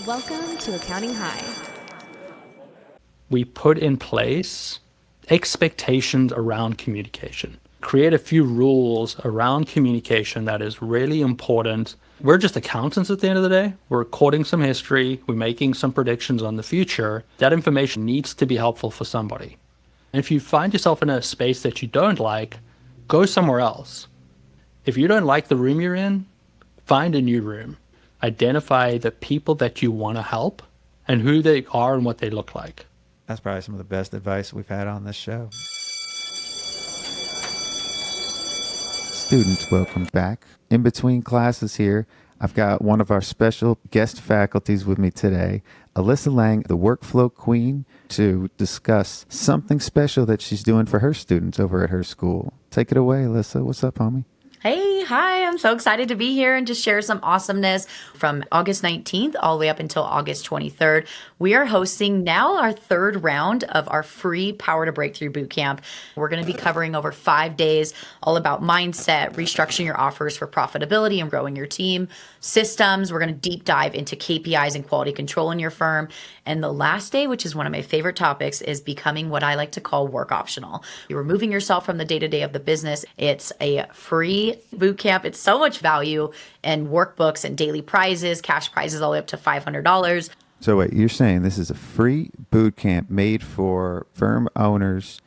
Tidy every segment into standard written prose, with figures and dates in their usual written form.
Welcome to Accounting High. We put in place expectations around communication. Create a few rules around communication that is really important. We're just accountants at the end of the day. We're recording some history. We're making some predictions on the future. That information needs to be helpful for somebody. And if you find yourself in a space that you don't like, go somewhere else. If you don't like the room you're in, find a new room. Identify the people that you want to help and who they are and what they look like. That's probably some of the best advice we've had on this show. Students, welcome back. In between classes here, I've got one of our special guest faculties with me today, Alyssa Lang, the workflow queen, to discuss something special that she's doing for her students over at her school. Take it away, Alyssa. What's up, homie? Hey, hi, I'm so excited to be here and just share some awesomeness from August 19th all the way up until August 23rd. We are hosting now our third round of our free Power to Breakthrough Bootcamp. We're going to be covering over 5 days all about mindset, restructuring your offers for profitability and growing your team, systems. We're going to deep dive into KPIs and quality control in your firm. And the last day, which is one of my favorite topics, is becoming what I like to call work optional. You're removing yourself from the day-to-day of the business. It's a free boot camp. It's so much value and workbooks and daily prizes, cash prizes all the way up to $500. So wait, you're saying this is a free boot camp made for firm owners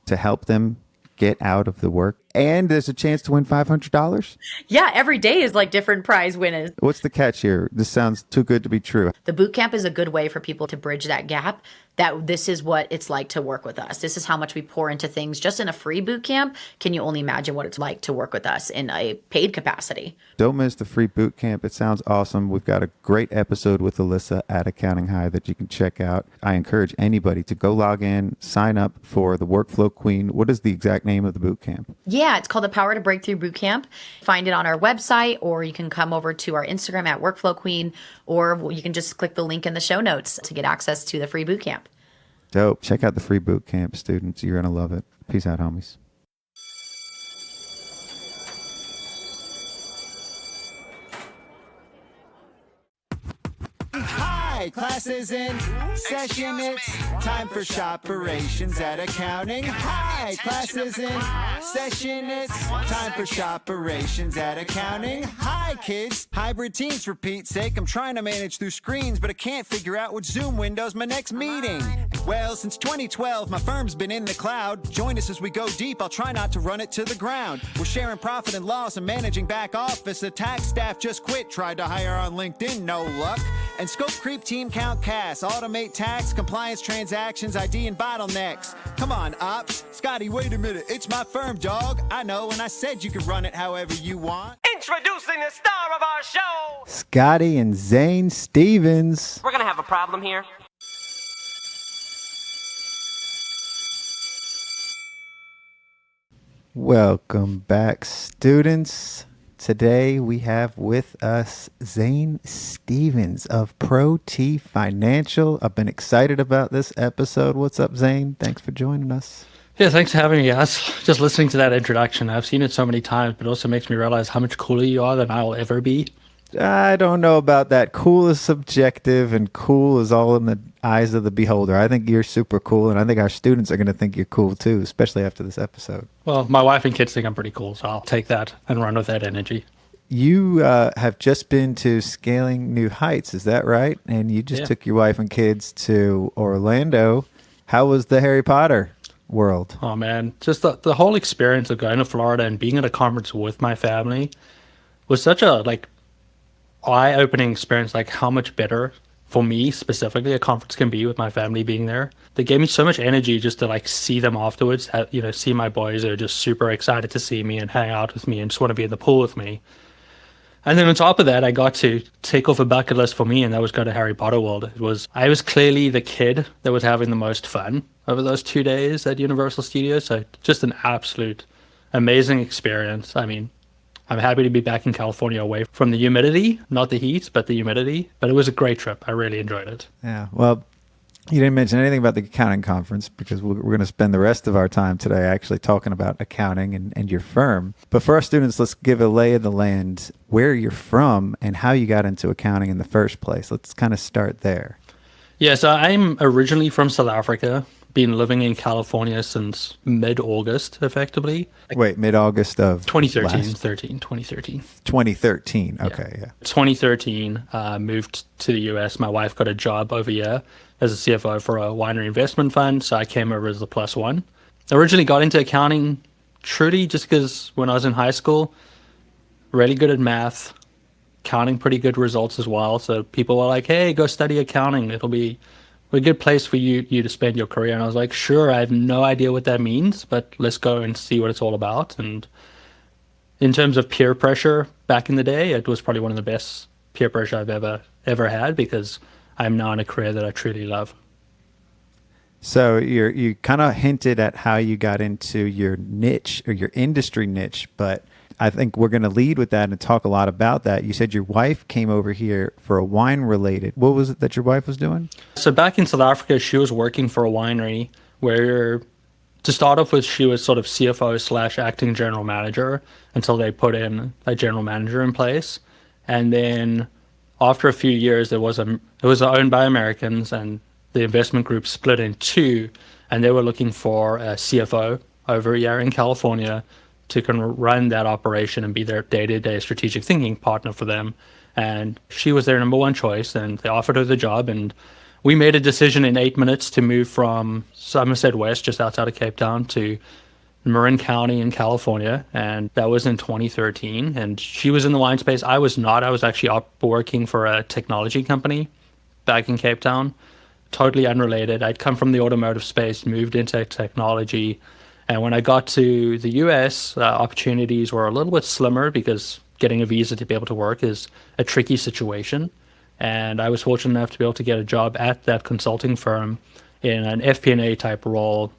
to help them get out of the work, and there's a chance to win $500? Yeah, every day is like different prize winners. What's the catch here? This sounds too good to be true. The boot camp is a good way for people to bridge that gap, that this is what it's like to work with us. This is how much we pour into things just in a free boot camp. Can you only imagine what it's like to work with us in a paid capacity? Don't miss the free boot camp. It sounds awesome. We've got a great episode with Alyssa at Accounting High that you can check out. I encourage anybody to go log in, sign up for the Workflow Queen. What is the exact name of the boot camp? Yeah, it's called the Power to Breakthrough Bootcamp. Find it on our website, or you can come over to our Instagram at Workflow Queen, or you can just click the link in the show notes to get access to the free bootcamp. Dope. Check out the free boot camp, students. You're going to love it. Peace out, homies. Hi, class is in session. It's time for Shoperations at Accounting. Hi, class is in session. It's time for Shoperations at Accounting. Hi, kids. Hybrid teams, for Pete's sake. I'm trying to manage through screens, but I can't figure out which Zoom window's my next meeting. Well, since 2012, my firm's been in the cloud. Join us as we go deep. I'll try not to run it to the ground. We're sharing profit and loss and managing back office. The tax staff just quit. Tried to hire on LinkedIn, no luck. And scope creep, team count, CAS, automate tax, compliance, transactions, ID, and bottlenecks. Come on, ops. Scotty, wait a minute. It's my firm, dog. I know, and I said you could run it however you want. Introducing the star of our show. Scotty and Zane Stevens. We're gonna have a problem here. Welcome back, students. Today we have with us Zane Stevens of Protea Financial. I've been excited about this episode. What's up, Zane? Thanks for joining us. Yeah, thanks for having me, guys. Just listening to that introduction, I've seen it so many times, but it also makes me realize how much cooler you are than I'll ever be. I don't know about that. Cool is subjective, and cool is all in the eyes of the beholder. I think you're super cool, and I think our students are going to think you're cool too, especially after this episode. Well, my wife and kids think I'm pretty cool, so I'll take that and run with that energy. You have just been to Scaling New Heights, is that right? And you just took your wife and kids to Orlando. How was the Harry Potter world? Oh, man. Just the whole experience of going to Florida and being at a conference with my family was such a, eye-opening experience, how much better for me specifically a conference can be with my family being there. They gave me so much energy just to see them afterwards, see my boys. They're just super excited to see me and hang out with me and just want to be in the pool with me. And then on top of that, I got to take off a bucket list for me, and that was go to Harry Potter World. I was clearly the kid that was having the most fun over those 2 days at Universal Studios. So just an absolute amazing experience. I mean, I'm happy to be back in California away from the humidity, not the heat, but the humidity. But it was a great trip. I really enjoyed it. Yeah, well, You didn't mention anything about the accounting conference because we're going to spend the rest of our time today actually talking about accounting and your firm. But for our students, let's give a lay of the land, where you're from and how you got into accounting in the first place. Let's kind of start there. Yeah, so I'm originally from South Africa, been living in California since mid-August, effectively. Wait, mid-August of 2013. 2013. Okay, yeah. 2013, moved to the US. My wife got a job over here as a CFO for a winery investment fund, so I came over as the plus one. Originally got into accounting truly just because when I was in high school, really good at math, accounting pretty good results as well. So people were like, hey, go study accounting. It'll be a good place for you to spend your career. And I was like, sure, I have no idea what that means, but let's go and see what it's all about. And in terms of peer pressure back in the day, it was probably one of the best peer pressure I've ever had because I'm now in a career that I truly love. So you kind of hinted at how you got into your niche or your industry niche, but I think we're going to lead with that and talk a lot about that. You said your wife came over here for a wine related. What was it that your wife was doing? So back in South Africa, she was working for a winery where, to start off with, she was sort of CFO / acting general manager until they put in a general manager in place. And then after a few years, it was owned by Americans, and the investment group split in two, and they were looking for a CFO over here in California to kind of run that operation and be their day-to-day strategic thinking partner for them. And she was their number one choice, and they offered her the job. And we made a decision in 8 minutes to move from Somerset West, just outside of Cape Town, to Marin County in California. And that was in 2013. And she was in the wine space. I was not. I was actually working for a technology company back in Cape Town, totally unrelated. I'd come from the automotive space, moved into technology. And when I got to the US, opportunities were a little bit slimmer because getting a visa to be able to work is a tricky situation. And I was fortunate enough to be able to get a job at that consulting firm in an FP&A type role,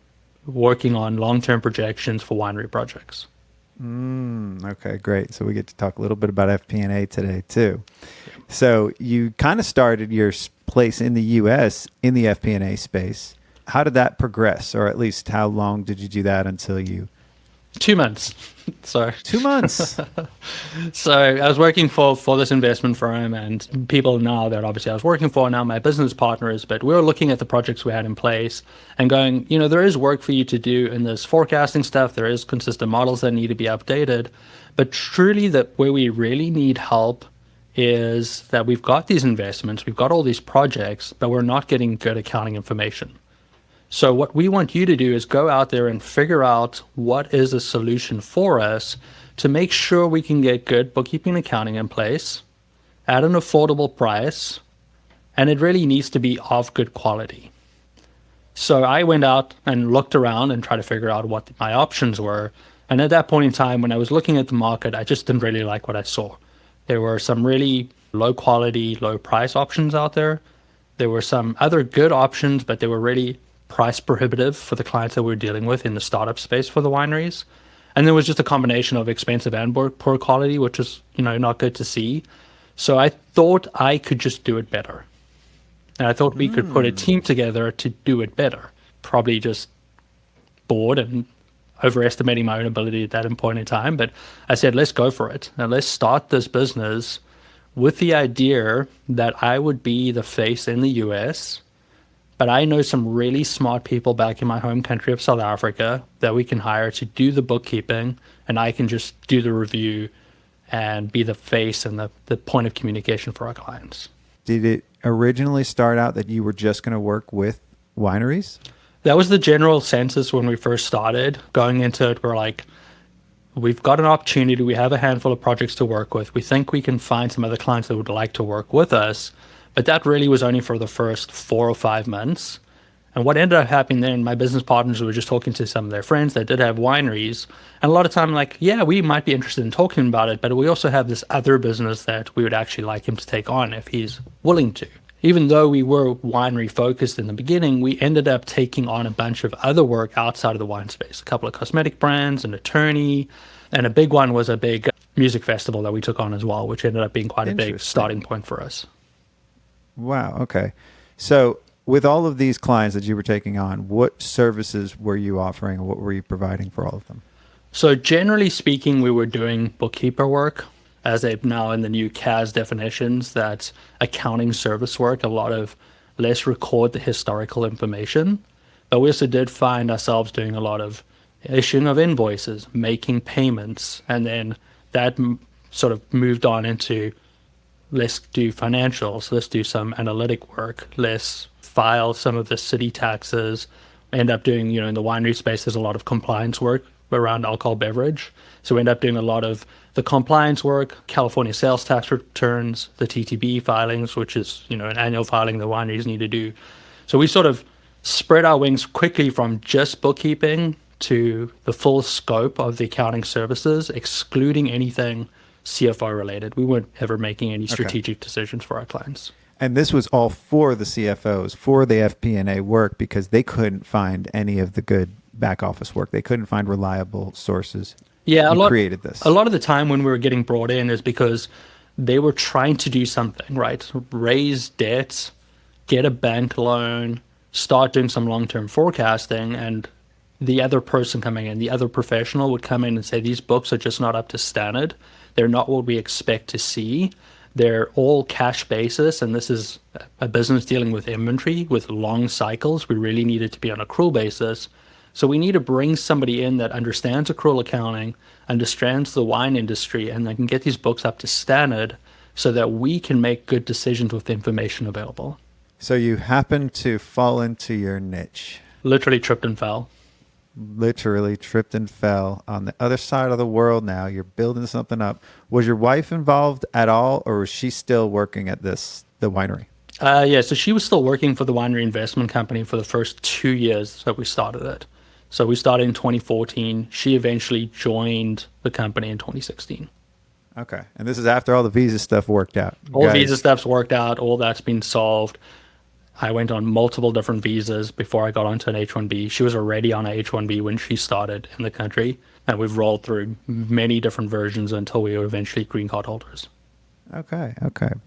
working on long-term projections for winery projects. Okay, great. So we get to talk a little bit about FP&A today too. So you kind of started your place in the US in the FP&A space. How did that progress, or at least how long did you do that until you? 2 months. So 2 months. So I was working for this investment firm, and people now that obviously I was working for now my business partners, but we were looking at the projects we had in place and going, there is work for you to do in this forecasting stuff. There is consistent models that need to be updated, but truly where we really need help is that we've got these investments, we've got all these projects, but we're not getting good accounting information. So what we want you to do is go out there and figure out what is a solution for us to make sure we can get good bookkeeping and accounting in place at an affordable price, and it really needs to be of good quality. So I went out and looked around and tried to figure out what my options were. And at that point in time, when I was looking at the market, I just didn't really like what I saw. There were some really low quality, low price options out there. There were some other good options, but they were really price prohibitive for the clients that we were dealing with in the startup space for the wineries. And there was just a combination of expensive and poor quality, which is, not good to see. So I thought I could just do it better. And I thought we could put a team together to do it better. Probably just bored and overestimating my own ability at that point in time. But I said, let's go for it. And let's start this business with the idea that I would be the face in the US. But I know some really smart people back in my home country of South Africa that we can hire to do the bookkeeping, and I can just do the review and be the face and the point of communication for our clients. Did it originally start out that you were just going to work with wineries? That was the general census when we first started. Going into it, we're like, we've got an opportunity. We have a handful of projects to work with. We think we can find some other clients that would like to work with us. But that really was only for the first 4 or 5 months. And what ended up happening then, my business partners were just talking to some of their friends that did have wineries. And a lot of time, like, yeah, we might be interested in talking about it, but we also have this other business that we would actually like him to take on if he's willing to. Even though we were winery focused in the beginning, we ended up taking on a bunch of other work outside of the wine space. A couple of cosmetic brands, an attorney, and a big one was a big music festival that we took on as well, which ended up being quite a big starting point for us. Wow. Okay. So with all of these clients that you were taking on, what services were you offering, or what were you providing for all of them? So generally speaking, we were doing bookkeeper work, as they've now in the new CAS definitions, that's accounting service work, a lot of let's record the historical information. But we also did find ourselves doing a lot of issuing of invoices, making payments, and then that sort of moved on into let's do financials, let's do some analytic work, let's file some of the city taxes, end up doing, in the winery space, there's a lot of compliance work around alcohol beverage. So we end up doing a lot of the compliance work, California sales tax returns, the TTB filings, which is, an annual filing the wineries need to do. So we sort of spread our wings quickly from just bookkeeping to the full scope of the accounting services, excluding anything CFO related. We weren't ever making any strategic decisions for our clients. And this was all for the CFOs, for the FP&A work, because they couldn't find any of the good back office work. They couldn't find reliable sources. Yeah, created this. A lot of the time when we were getting brought in is because they were trying to do something, right? Raise debts, get a bank loan, start doing some long-term forecasting, and the other person coming in, the other professional would come in and say, these books are just not up to standard. They're not what we expect to see. They're all cash basis, and this is a business dealing with inventory with long cycles. We really need it to be on accrual basis. So we need to bring somebody in that understands accrual accounting, understands the wine industry, and they can get these books up to standard so that we can make good decisions with the information available. So you happen to fall into your niche. Literally tripped and fell. Literally tripped and fell on the other side of the world now. You're building something up. Was your wife involved at all, or was she still working at the winery? Yeah, so she was still working for the winery investment company for the first 2 years that we started it. So we started in 2014. She eventually joined the company in 2016. Okay. And this is after all the visa stuff worked out. All the visa stuff's worked out. All that's been solved. I went on multiple different visas before I got onto an H-1B. She was already on an H-1B when she started in the country. And we've rolled through many different versions until we were eventually green card holders. Okay.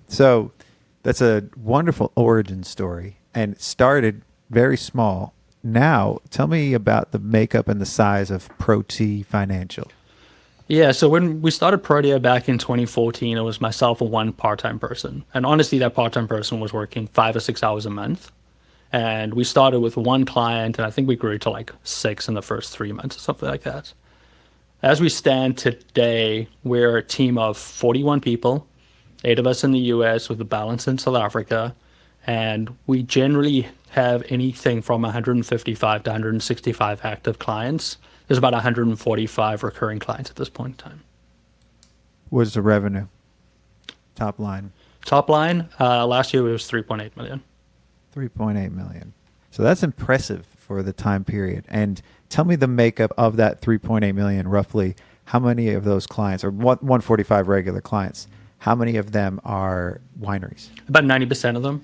So that's a wonderful origin story. And it started very small. Now, tell me about the makeup and the size of Protea Financial. Yeah, so when we started Protea back in 2014, it was myself and one part-time person. And honestly, that part-time person was working 5 or 6 hours a month. And we started with one client, and I think we grew to like 6 in the first 3 months or something like that. As we stand today, we're a team of 41 people, 8 of us in the US with a balance in South Africa. And we generally have anything from 155 to 165 active clients. There's about 145 recurring clients at this point in time. What's the revenue? Top line? Top line, last year it was 3.8 million. 3.8 million. So that's impressive for the time period. And tell me the makeup of that 3.8 million, roughly. How many of those clients, or 145 regular clients, how many of them are wineries? About 90% of them.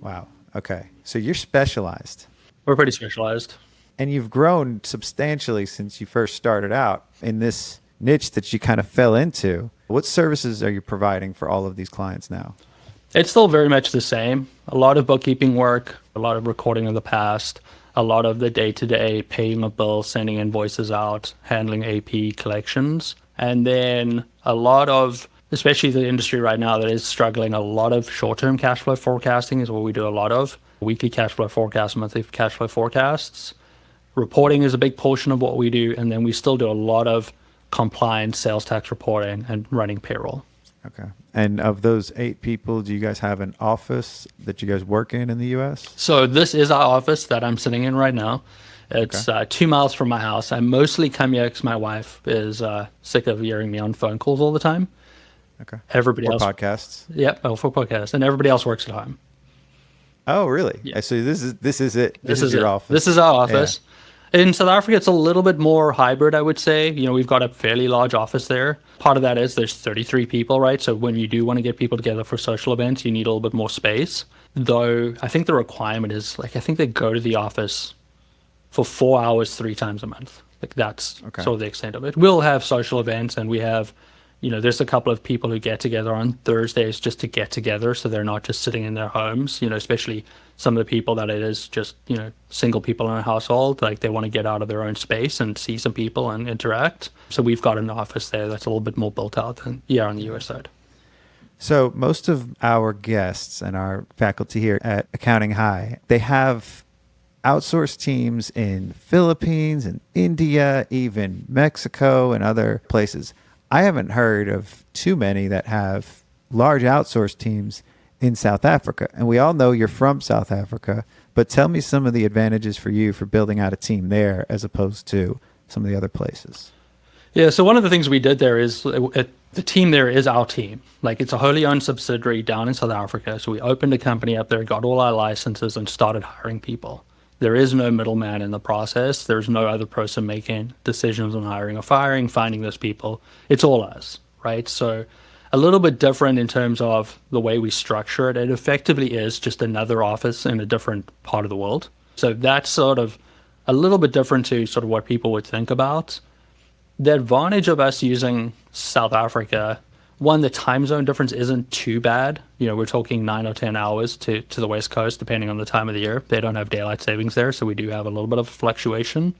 Wow. Okay. So you're specialized. We're pretty specialized. And you've grown substantially since you first started out in this niche that you kind of fell into. What services are you providing for all of these clients now? It's still very much the same. A lot of bookkeeping work, a lot of recording of the past, a lot of the day-to-day paying of bills, sending invoices out, handling AP collections, and then a lot of, especially the industry right now that is struggling, a lot of short-term cash flow forecasting is what we do a lot of. Weekly cash flow forecasts, monthly cash flow forecasts. Reporting is a big portion of what we do, and then we still do a lot of compliance, sales tax reporting, and running payroll. Okay. And of those 8 people, do you guys have an office that you guys work in the U.S.? So this is our office that I'm sitting in right now. It's 2 miles from my house. I mostly come here because my wife is sick of hearing me on phone calls all the time. Okay. Everybody else. Podcasts. Yep, for podcasts, and everybody else works at home. Oh, really? Yeah. So this is it. This is your office. This is our office. Yeah. In South Africa, it's a little bit more hybrid, I would say. We've got a fairly large office there. Part of that is there's 33 people, right? So when you do want to get people together for social events, you need a little bit more space. Though I think the requirement is I think they go to the office for 4 hours 3 times a month. That's sort of the extent of it. We'll have social events, and we have there's a couple of people who get together on Thursdays just to get together, so they're not just sitting in their homes, especially some of the people that it is just, single people in a household, like they want to get out of their own space and see some people and interact. So we've got an office there that's a little bit more built out than, on the US side. So most of our guests and our faculty here at Accounting High, they have outsourced teams in Philippines and India, even Mexico and other places. I haven't heard of too many that have large outsourced teams in South Africa. And we all know you're from South Africa, but tell me some of the advantages for you for building out a team there as opposed to some of the other places. Yeah, so one of the things we did there is the team there is our team. Like, it's a wholly owned subsidiary down in South Africa. So we opened a company up there, got all our licenses, and started hiring people. There is no middleman in the process. There's no other person making decisions on hiring or firing, finding those people. It's all us, right? So a little bit different in terms of the way we structure it. It effectively is just another office in a different part of the world. So that's sort of a little bit different to sort of what people would think about. The advantage of us using South Africa, one, the time zone difference isn't too bad. We're talking 9 or 10 hours to the West Coast, depending on the time of the year. They don't have daylight savings there, so we do have a little bit of fluctuation.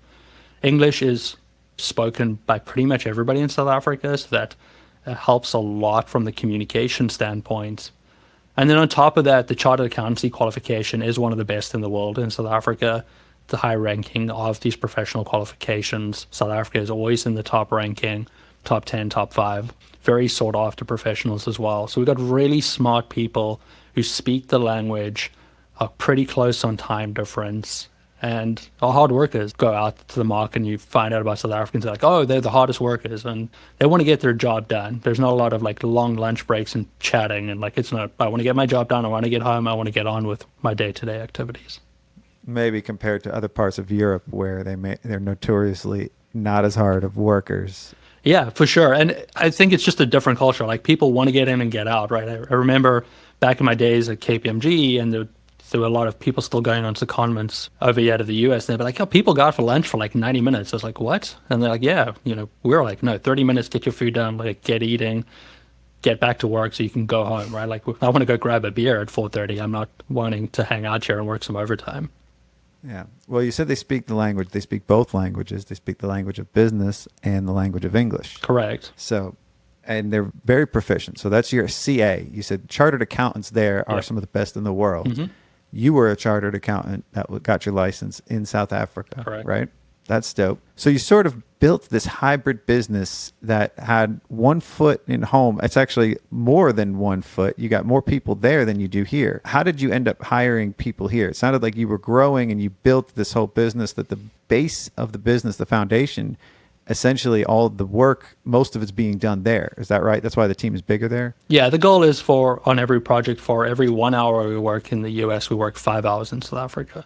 English is spoken by pretty much everybody in South Africa, so that helps a lot from the communication standpoint. And then on top of that, the chartered accountancy qualification is one of the best in the world in South Africa. The high ranking of these professional qualifications. South Africa is always in the top ranking, top 10, top 5. Very sought after professionals as well. So we've got really smart people who speak the language, are pretty close on time difference, and are hard workers. Go out to the market and you find out about South Africans, like, oh, they're the hardest workers, and they want to get their job done. There's not a lot of like long lunch breaks and chatting, and like, it's not, I want to get my job done, I want to get home, I want to get on with my day-to-day activities. Maybe compared to other parts of Europe where they're notoriously not as hard of workers. Yeah, for sure. And I think it's just a different culture. Like, people want to get in and get out, right? I remember back in my days at KPMG, and there were a lot of people still going on secondments over here to the US. And they'd be like, oh, people go out for lunch for like 90 minutes. I was like, what? And they're like, yeah, we're like, no, 30 minutes, get your food done, like get eating, get back to work so you can go home, right? Like, I want to go grab a beer at 4:30. I'm not wanting to hang out here and work some overtime. Yeah. Well, you said they speak the language. They speak both languages. They speak the language of business and the language of English. Correct. So, and they're very proficient. So that's your CA. You said chartered accountants there are some of the best in the world. Mm-hmm. You were a chartered accountant that got your license in South Africa, correct, right? That's dope. So you sort of built this hybrid business that had 1 foot in home. It's actually more than 1 foot. You got more people there than you do here. How did you end up hiring people here? It sounded like you were growing and you built this whole business, that the base of the business, the foundation, essentially all the work, most of it's being done there. Is that right? That's why the team is bigger there? Yeah, the goal is on every project, for every 1 hour we work in the US, we work 5 hours in South Africa.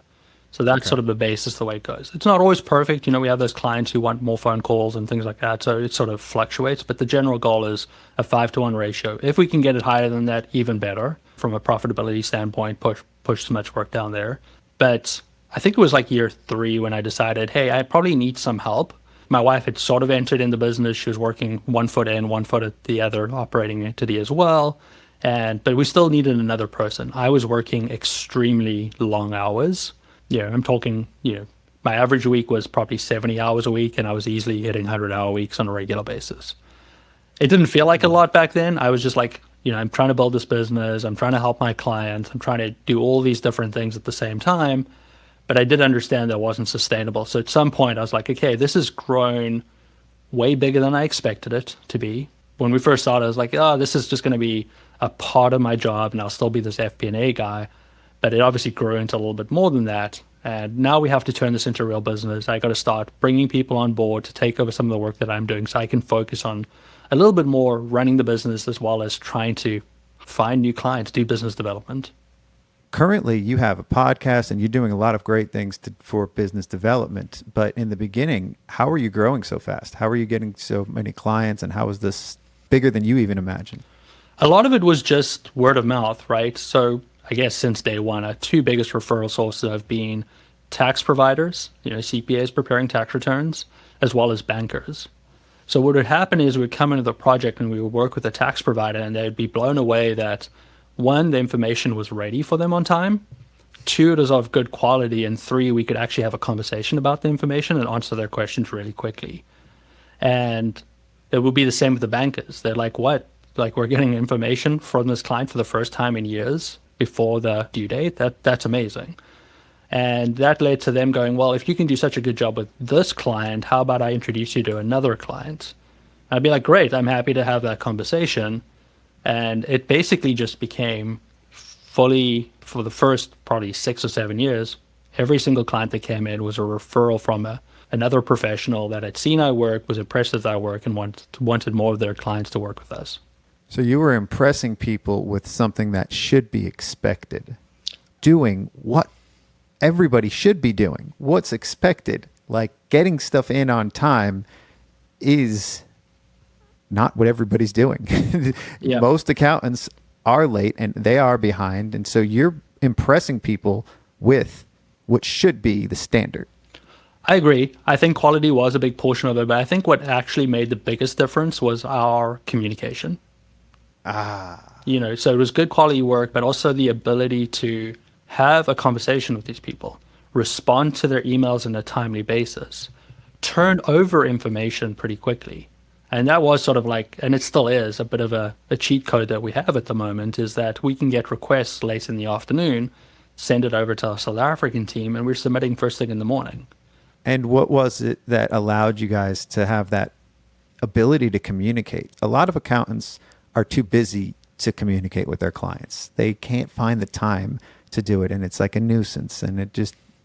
So that's sort of the basis, the way it goes. It's not always perfect. We have those clients who want more phone calls and things like that. So it sort of fluctuates. But the general goal is a 5-to-1 ratio. If we can get it higher than that, even better. From a profitability standpoint, push so much work down there. But I think it was like year 3 when I decided, hey, I probably need some help. My wife had sort of entered in the business. She was working 1 foot in, 1 foot at the other operating entity as well. But we still needed another person. I was working extremely long hours. Yeah, I'm talking, my average week was probably 70 hours a week, and I was easily hitting 100-hour weeks on a regular basis. It didn't feel like a lot back then. I was just like, I'm trying to build this business. I'm trying to help my clients. I'm trying to do all these different things at the same time. But I did understand that it wasn't sustainable. So at some point, I was like, okay, this has grown way bigger than I expected it to be. When we first started, I was like, oh, this is just going to be a part of my job, and I'll still be this FP&A guy. But it obviously grew into a little bit more than that. And now we have to turn this into a real business. I got to start bringing people on board to take over some of the work that I'm doing, so I can focus on a little bit more running the business as well as trying to find new clients, do business development. Currently, you have a podcast and you're doing a lot of great things for business development. But in the beginning, how are you growing so fast? How are you getting so many clients, and how is this bigger than you even imagined? A lot of it was just word of mouth, right? So I guess since day one, our 2 biggest referral sources have been tax providers, CPAs preparing tax returns, as well as bankers. So what would happen is we'd come into the project and we would work with a tax provider, and they'd be blown away that, one, the information was ready for them on time, two, it was of good quality, and three, we could actually have a conversation about the information and answer their questions really quickly. And it would be the same with the bankers. They're like, what? Like, we're getting information from this client for the first time in years before the due date? That's amazing. And that led to them going, well, if you can do such a good job with this client, how about I introduce you to another client? I'd be like, great, I'm happy to have that conversation. And it basically just became fully, for the first probably 6 or 7 years, every single client that came in was a referral from another professional that had seen our work, was impressed with our work, and wanted more of their clients to work with us. So you were impressing people with something that should be expected, doing what everybody should be doing, what's expected. Like, getting stuff in on time is not what everybody's doing. Yeah. Most accountants are late and they are behind. And so you're impressing people with what should be the standard. I agree. I think quality was a big portion of it, but I think what actually made the biggest difference was our communication. So it was good quality work, but also the ability to have a conversation with these people, respond to their emails on a timely basis, turn over information pretty quickly. And that was sort of like, and it still is, a bit of a cheat code that we have at the moment, is that we can get requests late in the afternoon, send it over to our South African team, and we're submitting first thing in the morning. And what was it that allowed you guys to have that ability to communicate? A lot of accountants are too busy to communicate with their clients. They can't find the time to do it, and it's like a nuisance. And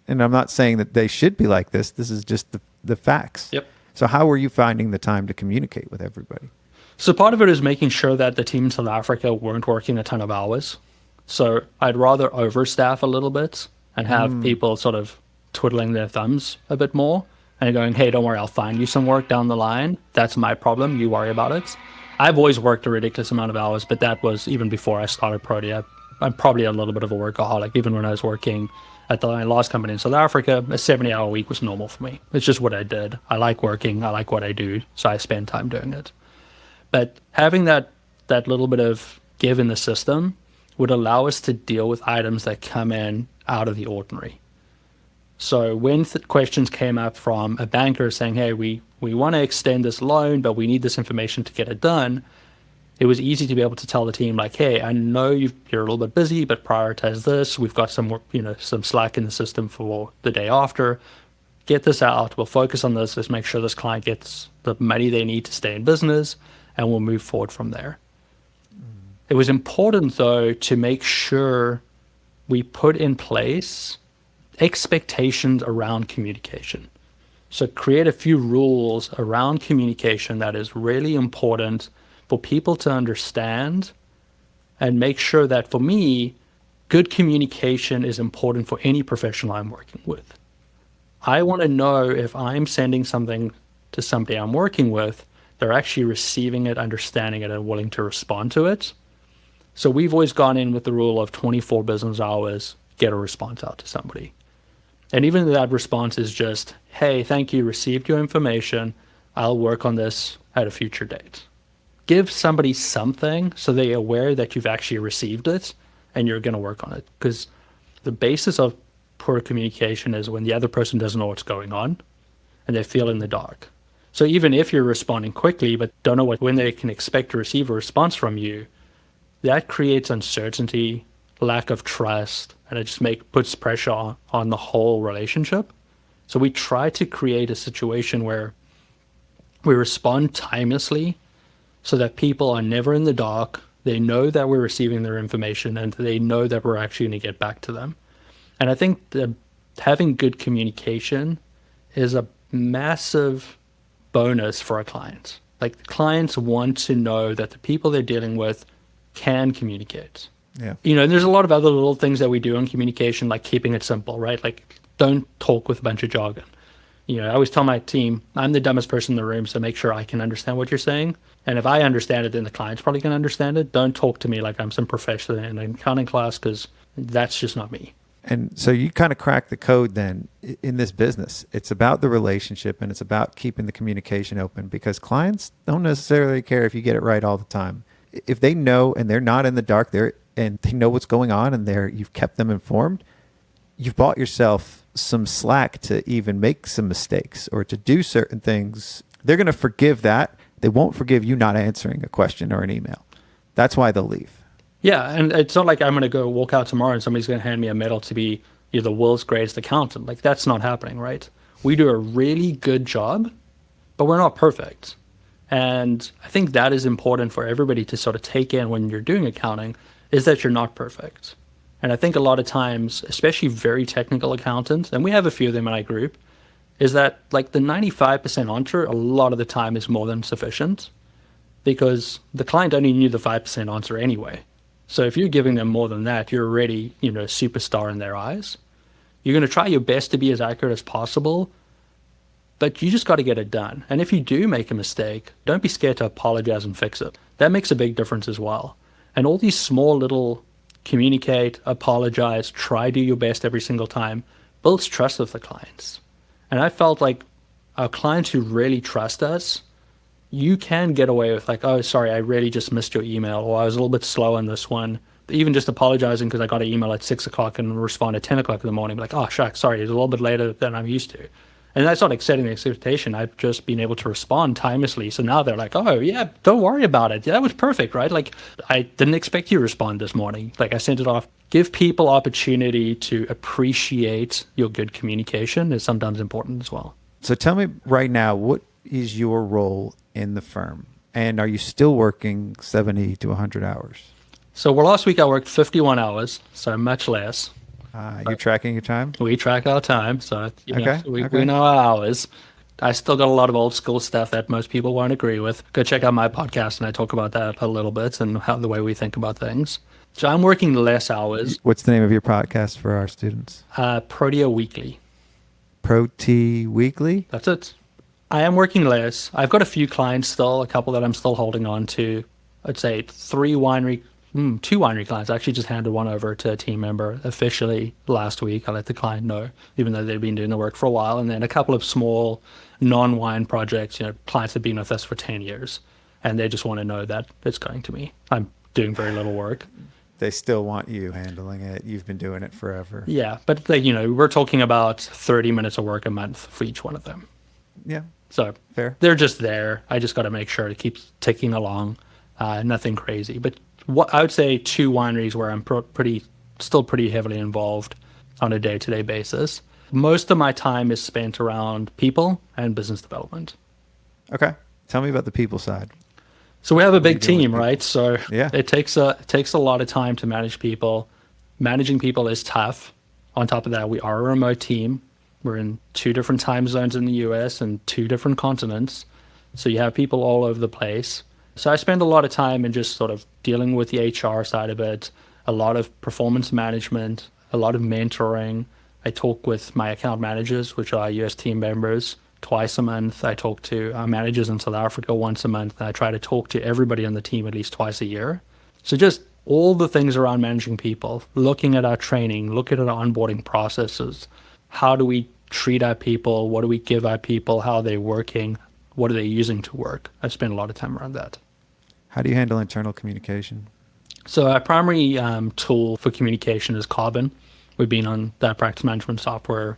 I'm not saying that they should be like this. This is just the facts. Yep. So how were you finding the time to communicate with everybody? So part of it is making sure that the team in South Africa weren't working a ton of hours. So I'd rather overstaff a little bit and have people sort of twiddling their thumbs a bit more and going, hey, don't worry, I'll find you some work down the line. That's my problem. You worry about it. I've always worked a ridiculous amount of hours, but that was even before I started Protea. I'm probably a little bit of a workaholic. Even when I was working at my last company in South Africa, a 70-hour week was normal for me. It's just what I did. I like working. I like what I do. So I spend time doing it. But having that little bit of give in the system would allow us to deal with items that come in out of the ordinary. So when questions came up from a banker saying, hey, we want to extend this loan, but we need this information to get it done, it was easy to be able to tell the team, like, hey, I know you're a little bit busy, but prioritize this. We've got some slack in the system for the day after. Get this out. We'll focus on this. Let's make sure this client gets the money they need to stay in business, and we'll move forward from there. It was important, though, to make sure we put in place expectations around communication. So create a few rules around communication that is really important for people to understand, and make sure that, for me, good communication is important for any professional I'm working with. I want to know if I'm sending something to somebody I'm working with, they're actually receiving it, understanding it, and willing to respond to it. So we've always gone in with the rule of 24 business hours, get a response out to somebody. And even if that response is just, hey, thank you, received your information, I'll work on this at a future date. Give somebody something so they're aware that you've actually received it and you're going to work on it. Because the basis of poor communication is when the other person doesn't know what's going on and they feel in the dark. So even if you're responding quickly but don't know when they can expect to receive a response from you, that creates uncertainty, lack of trust, and it just puts pressure on the whole relationship. So we try to create a situation where we respond timelessly so that people are never in the dark. They know that we're receiving their information and they know that we're actually going to get back to them. And I think that having good communication is a massive bonus for our clients. Like, the clients want to know that the people they're dealing with can communicate. Yeah. And there's a lot of other little things that we do in communication, like keeping it simple, right? Like, don't talk with a bunch of jargon. I always tell my team, I'm the dumbest person in the room, so make sure I can understand what you're saying. And if I understand it, then the client's probably going to understand it. Don't talk to me like I'm some professor in an accounting class, because that's just not me. And so you kind of crack the code then in this business. It's about the relationship and it's about keeping the communication open because clients don't necessarily care if you get it right all the time. If they know and they're not in the dark and they know what's going on and you've kept them informed, you've bought yourself some slack to even make some mistakes or to do certain things. They're going to forgive that. They won't forgive you not answering a question or an email. That's why they'll leave. Yeah, and it's not like I'm going to go walk out tomorrow and somebody's going to hand me a medal to be the world's greatest accountant. Like, that's not happening, right? We do a really good job, but we're not perfect. And I think that is important for everybody to sort of take in when you're doing accounting, is that you're not perfect. And I think a lot of times, especially very technical accountants, and we have a few of them in our group, is that like the 95% answer a lot of the time is more than sufficient because the client only knew the 5% answer anyway. So if you're giving them more than that, you're already, a superstar in their eyes. You're going to try your best to be as accurate as possible, but you just got to get it done. And if you do make a mistake, don't be scared to apologize and fix it. That makes a big difference as well. And all these small little communicate, apologize, try do your best every single time builds trust with the clients. And I felt like our clients who really trust us, you can get away with like, oh, sorry, I really just missed your email, or I was a little bit slow on this one. Even just apologizing because I got an email at 6 o'clock and respond at 10 o'clock in the morning, like, oh, shucks, sorry, it's a little bit later than I'm used to. And that's not setting the expectation. I've just been able to respond timelessly. So now they're like, oh, yeah, don't worry about it. Yeah, that was perfect, right? Like, I didn't expect you to respond this morning. Like, I sent it off. Give people opportunity to appreciate your good communication is sometimes important as well. So tell me right now, what is your role in the firm? And are you still working 70 to 100 hours? So last week I worked 51 hours, so much less. You're tracking your time? We track our time, so Okay. We know our hours. I still got a lot of old school stuff that most people won't agree with. Go check out my podcast, and I talk about that a little bit and how the way we think about things. So I'm working less hours. What's the name of your podcast for our students? Protea Weekly. Protea Weekly? That's it. I am working less. I've got a few clients still, a couple that I'm still holding on to. I'd say two winery clients. I actually just handed one over to a team member officially last week. I let the client know, even though they've been doing the work for a while. And then a couple of small non-wine projects, clients have been with us for 10 years. And they just want to know that it's going to me. I'm doing very little work. They still want you handling it. You've been doing it forever. Yeah, but we're talking about 30 minutes of work a month for each one of them. Yeah. So fair. They're just there. I just got to make sure it keeps ticking along. Nothing crazy. But what I would say 2 wineries where I'm still pretty heavily involved on a day-to-day basis. Most of my time is spent around people and business development. Okay. Tell me about the people side. So we have a big team, right? So yeah. it takes a lot of time to manage people. Managing people is tough. On top of that, we are a remote team. We're in 2 different time zones in the US and 2 different continents. So you have people all over the place. So I spend a lot of time in just sort of dealing with the HR side of it, a lot of performance management, a lot of mentoring. I talk with my account managers, which are US team members, twice a month. I talk to our managers in South Africa once a month. And I try to talk to everybody on the team at least twice a year. So just all the things around managing people, looking at our training, looking at our onboarding processes. How do we treat our people? What do we give our people? How are they working? What are they using to work? I spend a lot of time around that. How do you handle internal communication? So our primary tool for communication is Carbon. We've been on that practice management software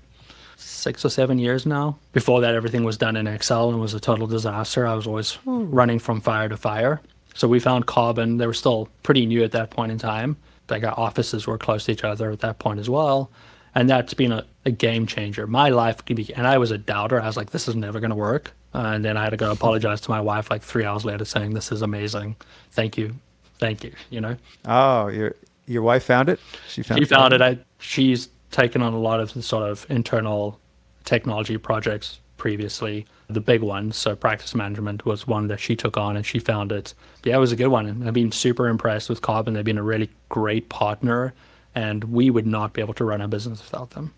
6 or 7 years now. Before that, everything was done in Excel and was a total disaster. I was always running from fire to fire. So we found Carbon. They were still pretty new at that point in time. Like our offices were close to each other at that point as well. And that's been a game changer. My life could be, and I was a doubter. I was like, this is never going to work. And then I had to go apologize to my wife like 3 hours later saying, this is amazing. Thank you. Oh, your wife found it? She found it. She's taken on a lot of the sort of internal technology projects previously. The big ones, so practice management was one that she took on and she found it. Yeah, it was a good one. And I've been super impressed with Carbon. They've been a really great partner. And we would not be able to run a business without them.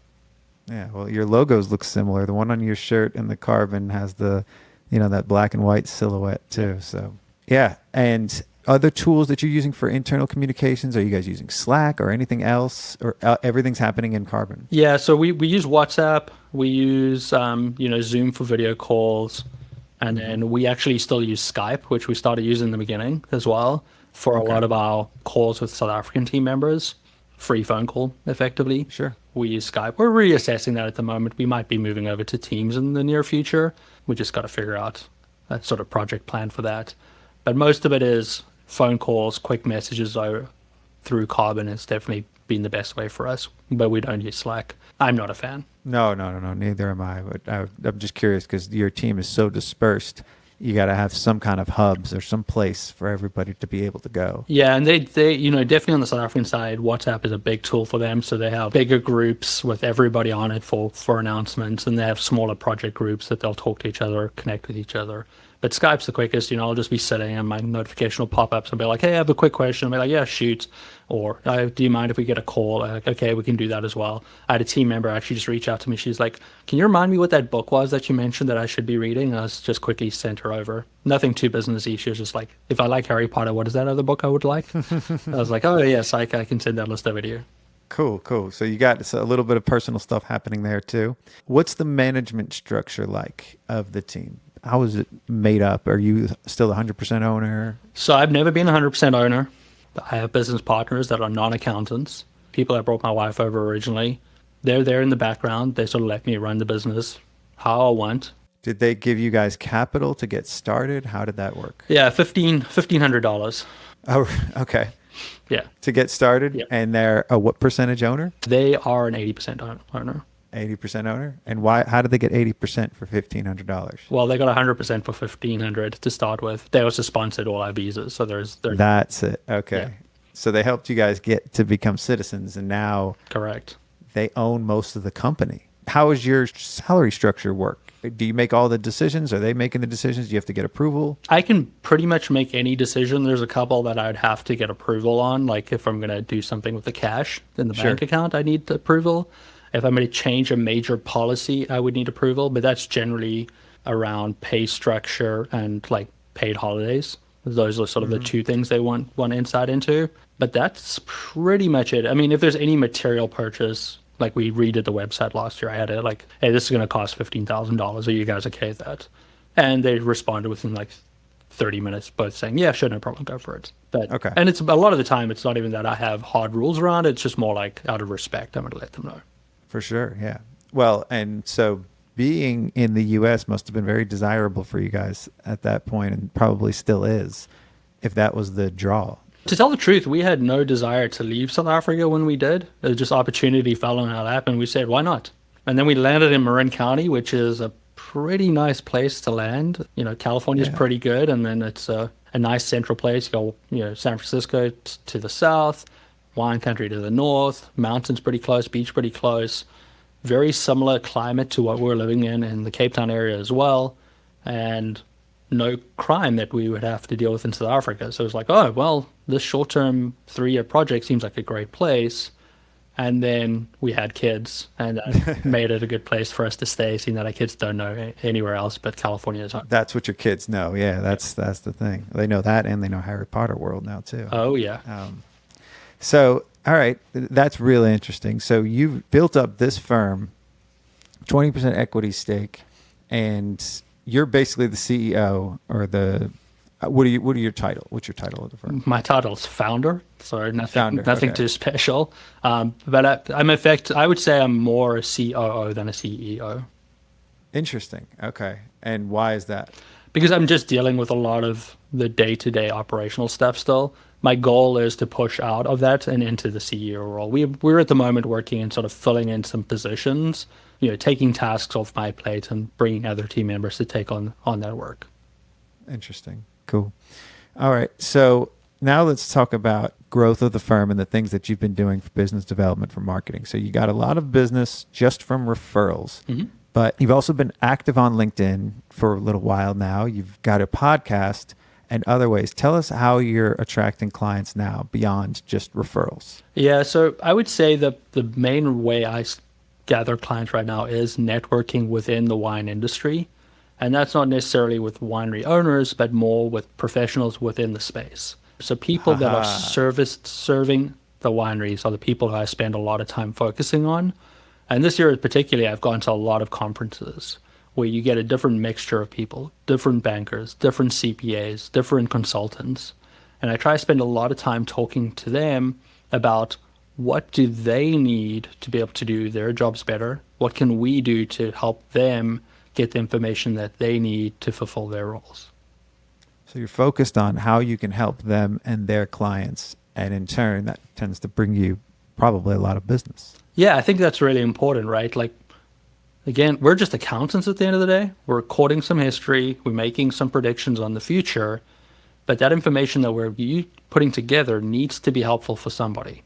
Yeah, well, your logos look similar. The one on your shirt and the Carbon has the, that black and white silhouette too. So, yeah. And other tools that you're using for internal communications? Are you guys using Slack or anything else, or everything's happening in Carbon? Yeah, so we use WhatsApp, we use Zoom for video calls, and then we actually still use Skype, which we started using in the beginning as well for a lot of our calls with South African team members. Free phone call, effectively. Sure. We use Skype. We're reassessing that at the moment. We might be moving over to Teams in the near future. We just got to figure out a sort of project plan for that. But most of it is phone calls, quick messages through Carbon has definitely been the best way for us, but we don't use Slack. I'm not a fan. No, neither am I. But I'm just curious because your team is so dispersed. You got to have some kind of hubs or some place for everybody to be able to go. Yeah, and they definitely on the South African side, WhatsApp is a big tool for them. So they have bigger groups with everybody on it for announcements, and they have smaller project groups that they'll talk to each other, connect with each other. But Skype's the quickest. I'll just be sitting and my notification will pop up. So I'll be like, hey, I have a quick question. I'll be like, yeah, shoot. Or do you mind if we get a call? Like, okay, we can do that as well. I had a team member actually just reach out to me. She's like, can you remind me what that book was that you mentioned that I should be reading? And I was just quickly sent her over. Nothing too businessy. She was just like, if I like Harry Potter, what is that other book I would like? I was like, oh, yes, I can send that list over to you. Cool. So you got a little bit of personal stuff happening there too. What's the management structure like of the team? How is it made up? Are you still 100% owner? So I've never been 100% owner. I have business partners that are non-accountants, people that brought my wife over originally. They're there in the background. They sort of let me run the business how I want. Did they give you guys capital to get started? How did that work? Yeah, $1,500. Oh, okay. Yeah. To get started? Yep. And they're a what percentage owner? They are an 80% owner. 80% owner? And why? How did they get 80% for $1,500? Well, they got 100% for $1,500 to start with. They also sponsored all our visas, so there's That's it. Okay. Yeah. So they helped you guys get to become citizens, and now correct. they own most of the company. How does your salary structure work? Do you make all the decisions? Are they making the decisions? Do you have to get approval? I can pretty much make any decision. There's a couple that I'd have to get approval on, like if I'm going to do something with the cash in the bank account, I need approval. If I'm going to change a major policy, I would need approval, but that's generally around pay structure and like paid holidays. Those are sort of the two things they want insight into. But that's pretty much it. I mean, if there's any material purchase, like we redid the website last year, I had it like, hey, this is going to cost $15,000. Are you guys okay with that? And they responded within like 30 minutes, both saying, yeah, sure, no problem, go for it. But, okay. And it's a lot of the time, it's not even that I have hard rules around it. It's just more like out of respect, I'm going to let them know. For sure, yeah. Well, and so being in the U.S. must have been very desirable for you guys at that point, and probably still is, if that was the draw. To tell the truth, we had no desire to leave South Africa when we did. It was just opportunity fell in our lap, and we said, why not? And then we landed in Marin County, which is a pretty nice place to land. California is pretty good, and then it's a nice central place. You go, San Francisco to the south, wine country to the north, mountains pretty close, beach pretty close. Very similar climate to what we're living in the Cape Town area as well, and no crime that we would have to deal with in South Africa. So it was like, oh, well, this short-term 3-year project seems like a great place. And then we had kids, and that made it a good place for us to stay, seeing that our kids don't know anywhere else but California is home. That's what your kids know. Yeah, that's the thing. They know that, and they know Harry Potter world now too. Oh, yeah. So, all right, that's really interesting. So you've built up this firm, 20% equity stake, and you're basically the CEO or the. What are your title? What's your title of the firm? My title is founder, so nothing okay. too special. But I would say I'm more a COO than a CEO. Interesting. Okay, and why is that? Because I'm just dealing with a lot of the day-to-day operational stuff still. My goal is to push out of that and into the CEO role. We're at the moment working and sort of filling in some positions, taking tasks off my plate and bringing other team members to take on that work. Interesting. Cool. All right. So now let's talk about growth of the firm and the things that you've been doing for business development, for marketing. So you got a lot of business just from referrals, but you've also been active on LinkedIn for a little while now. You've got a podcast and other ways. Tell us how you're attracting clients now beyond just referrals. Yeah. So I would say that the main way I gather clients right now is networking within the wine industry. And that's not necessarily with winery owners, but more with professionals within the space. So people that are serving the wineries are the people who I spend a lot of time focusing on. And this year particularly, I've gone to a lot of conferences where you get a different mixture of people, different bankers, different CPAs, different consultants. And I try to spend a lot of time talking to them about what do they need to be able to do their jobs better? What can we do to help them get the information that they need to fulfill their roles? So you're focused on how you can help them and their clients. And in turn, that tends to bring you probably a lot of business. Yeah, I think that's really important, right? Like, again, we're just accountants at the end of the day. We're recording some history. We're making some predictions on the future. But that information that we're putting together needs to be helpful for somebody.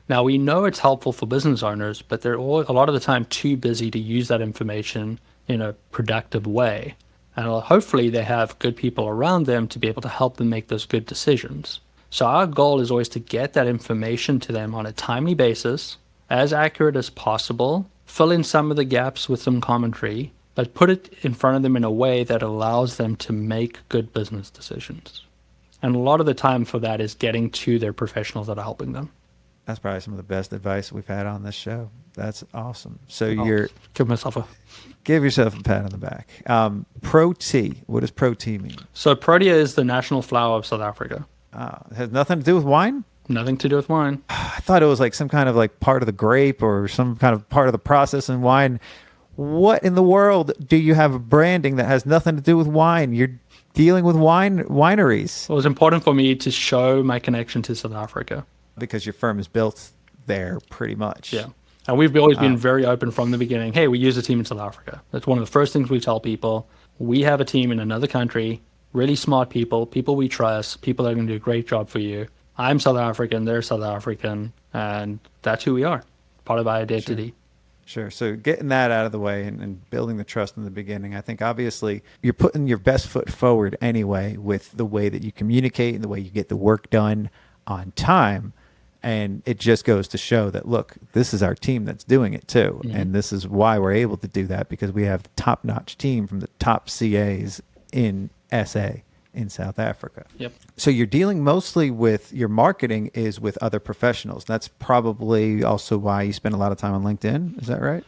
Now, we know it's helpful for business owners, but they're all, a lot of the time too busy to use that information in a productive way. And hopefully they have good people around them to be able to help them make those good decisions. So our goal is always to get that information to them on a timely basis, as accurate as possible, fill in some of the gaps with some commentary, but put it in front of them in a way that allows them to make good business decisions. And a lot of the time for that is getting to their professionals that are helping them. That's probably some of the best advice we've had on this show. That's awesome. So Give yourself a pat on the back. Protea. What does Protea mean? So Protea is the national flower of South Africa. It has nothing to do with wine? Nothing to do with wine. I thought it was like some kind of like part of the grape or some kind of part of the process in wine. What in the world do you have branding that has nothing to do with wine? You're dealing with wineries. It was important for me to show my connection to South Africa. Because your firm is built there pretty much. Yeah. And we've always been very open from the beginning. Hey, we use a team in South Africa. That's one of the first things we tell people. We have a team in another country, really smart people we trust, people that are going to do a great job for you. I'm South African, they're South African, and that's who we are, part of our identity. Sure. So getting that out of the way and building the trust in the beginning, I think obviously you're putting your best foot forward anyway with the way that you communicate and the way you get the work done on time. And it just goes to show that, look, this is our team that's doing it too. Mm-hmm. And this is why we're able to do that, because we have the top-notch team from the top CAs in SA in South Africa. Yep. So you're dealing mostly with your marketing is with other professionals. That's probably also why you spend a lot of time on LinkedIn. Is that right?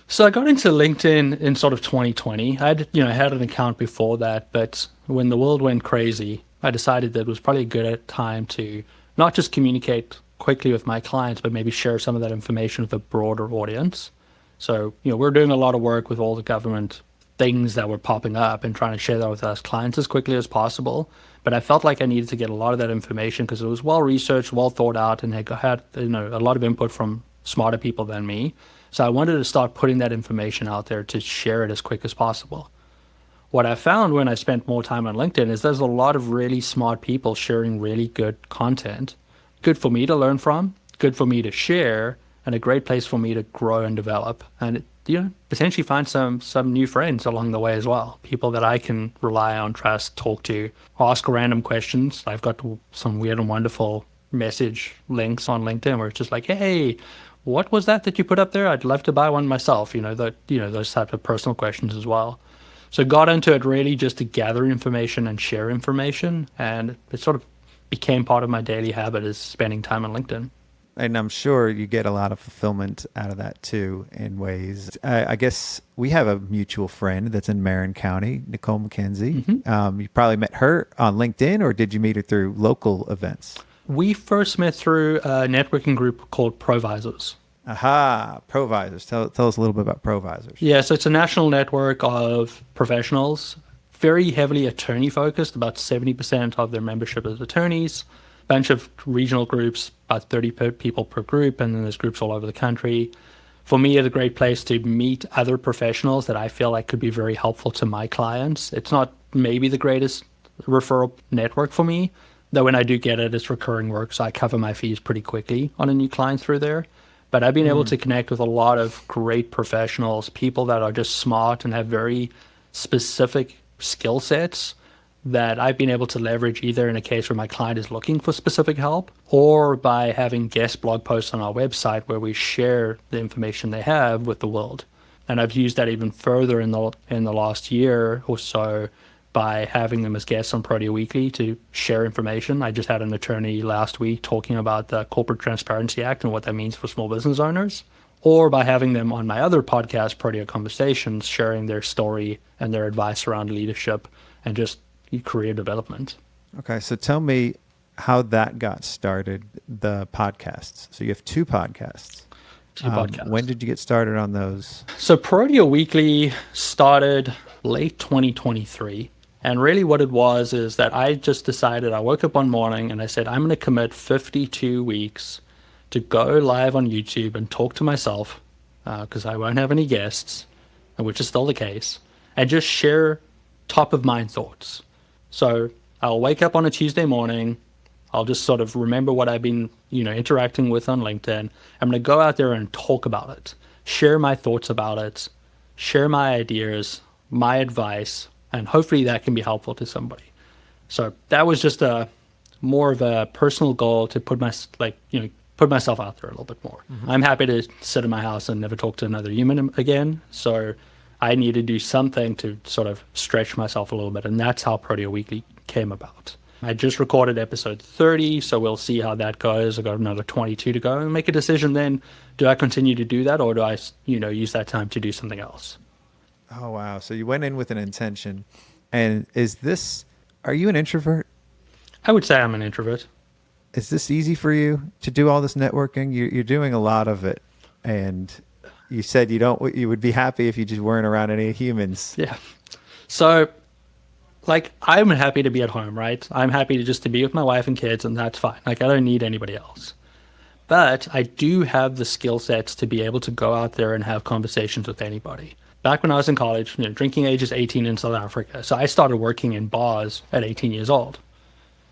So I got into LinkedIn in sort of 2020. I had an account before that, but when the world went crazy, I decided that it was probably a good time to not just communicate quickly with my clients, but maybe share some of that information with a broader audience. So, we're doing a lot of work with all the government things that were popping up and trying to share that with us clients as quickly as possible. But I felt like I needed to get a lot of that information because it was well researched, well thought out, and had a lot of input from smarter people than me. So I wanted to start putting that information out there to share it as quick as possible. What I found when I spent more time on LinkedIn is there's a lot of really smart people sharing really good content. Good for me to learn from, good for me to share, and a great place for me to grow and develop. And potentially find some new friends along the way as well. People that I can rely on, trust, talk to, ask random questions. I've got some weird and wonderful message links on LinkedIn where it's just like, hey, what was that you put up there? I'd love to buy one myself. Those type of personal questions as well. So got into it really just to gather information and share information, and it sort of became part of my daily habit is spending time on LinkedIn. And I'm sure you get a lot of fulfillment out of that too in ways. I guess we have a mutual friend that's in Marin County, Nicole McKenzie. Mm-hmm. You probably met her on LinkedIn, or did you meet her through local events? We first met through a networking group called Provisors. Aha, Provisors. Tell us a little bit about Provisors. Yeah, so it's a national network of professionals, very heavily attorney focused. About 70% of their membership is attorneys. Bunch of regional groups, about 30 people per group, and then there's groups all over the country. For me, it's a great place to meet other professionals that I feel like could be very helpful to my clients. It's not maybe the greatest referral network for me, though when I do get it, it's recurring work, so I cover my fees pretty quickly on a new client through there. But I've been able to connect with a lot of great professionals, people that are just smart and have very specific skill sets that I've been able to leverage either in a case where my client is looking for specific help, or by having guest blog posts on our website where we share the information they have with the world. And I've used that even further in the last year or so by having them as guests on Protea Weekly to share information. I just had an attorney last week talking about the Corporate Transparency Act and what that means for small business owners, or by having them on my other podcast, Protea Conversations, sharing their story and their advice around leadership and just career development. Okay, so tell me how that got started, the podcasts. So you have two podcasts. Podcasts. When did you get started on those? So Protea Weekly started late 2023. And really what it was is that I just decided, I woke up one morning and I said, I'm going to commit 52 weeks to go live on YouTube and talk to myself, because I won't have any guests, which is still the case, and just share top of mind thoughts. So I'll wake up on a Tuesday morning. I'll just sort of remember what I've been, interacting with on LinkedIn. I'm going to go out there and talk about it, share my thoughts about it, share my ideas, my advice, and hopefully that can be helpful to somebody. So that was just more of a personal goal to put myself out there a little bit more. Mm-hmm. I'm happy to sit in my house and never talk to another human again. So I need to do something to sort of stretch myself a little bit. And that's how Protea Weekly came about. I just recorded episode 30, so we'll see how that goes. I've got another 22 to go and make a decision then. Do I continue to do that, or do I, use that time to do something else? Oh, wow. So you went in with an intention. And are you an introvert? I would say I'm an introvert. Is this easy for you to do all this networking? You're doing a lot of it. And you said you would be happy if you just weren't around any humans. Yeah. So, I'm happy to be at home, right? I'm happy to be with my wife and kids, and that's fine. I don't need anybody else. But I do have the skill sets to be able to go out there and have conversations with anybody. Back when I was in college, drinking age is 18 in South Africa. So I started working in bars at 18 years old.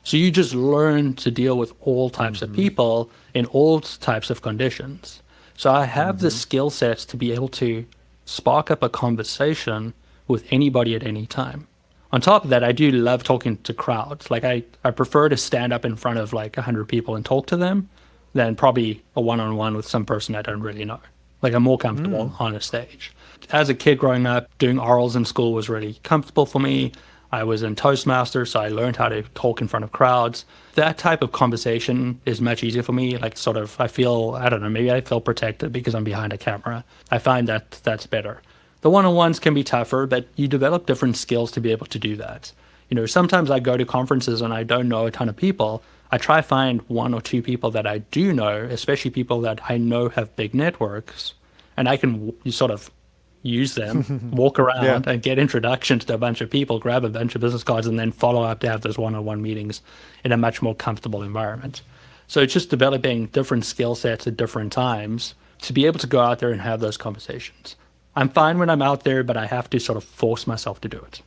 So you just learn to deal with all types of people in all types of conditions. So I have the skill sets to be able to spark up a conversation with anybody at any time. On top of that, I do love talking to crowds. I prefer to stand up in front of 100 people and talk to them than probably a one-on-one with some person I don't really know. I'm more comfortable on a stage. As a kid growing up, doing orals in school was really comfortable for me. I was in Toastmasters, so I learned how to talk in front of crowds. That type of conversation is much easier for me. I feel, maybe I feel protected because I'm behind a camera. I find that that's better. The one-on-ones can be tougher, but you develop different skills to be able to do that. Sometimes I go to conferences and I don't know a ton of people. I try to find one or two people that I do know, especially people that I know have big networks, and I can sort of use them, walk around and get introductions to a bunch of people, grab a bunch of business cards, and then follow up to have those one-on-one meetings in a much more comfortable environment. So it's just developing different skill sets at different times to be able to go out there and have those conversations. I'm fine when I'm out there, but I have to sort of force myself to do it.